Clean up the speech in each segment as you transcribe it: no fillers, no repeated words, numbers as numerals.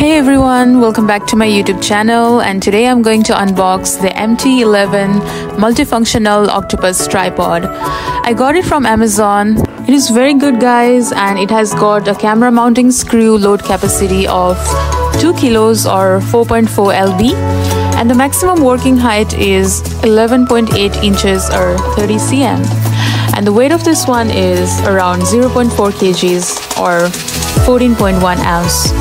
Hey everyone, welcome back to my YouTube channel, and today I'm going to unbox the MT-11 Multifunctional Octopus Tripod. I got it from Amazon. It is very good guys, and it has got a camera mounting screw load capacity of 2 kilos or 4.4 lb, and the maximum working height is 11.8 inches or 30 cm. And the weight of this one is around 0.4 kgs or 14.1 ounce.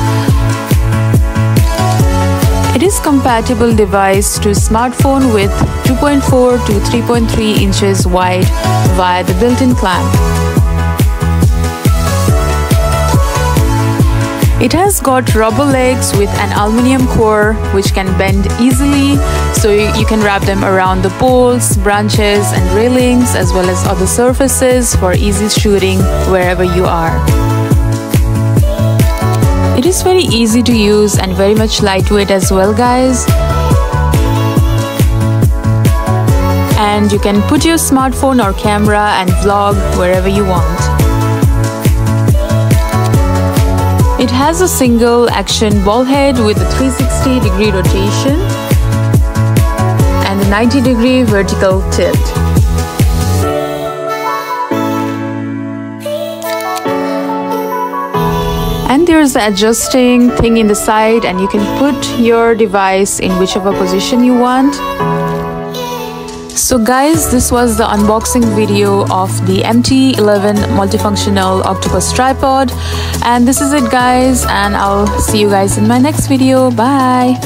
It is compatible device to smartphone with 2.4 to 3.3 inches wide via the built-in clamp. It has got rubber legs with an aluminium core which can bend easily, so you can wrap them around the poles, branches and railings as well as other surfaces for easy shooting wherever you are. It is very easy to use and very much lightweight as well guys. And you can put your smartphone or camera and vlog wherever you want. It has a single action ball head with a 360-degree rotation and a 90-degree vertical tilt. And there's the adjusting thing in the side, and you can put your device in whichever position you want. So guys, this was the unboxing video of the MT-11 Multifunctional Octopus Tripod, and this is it guys, and I'll see you guys in my next video. Bye.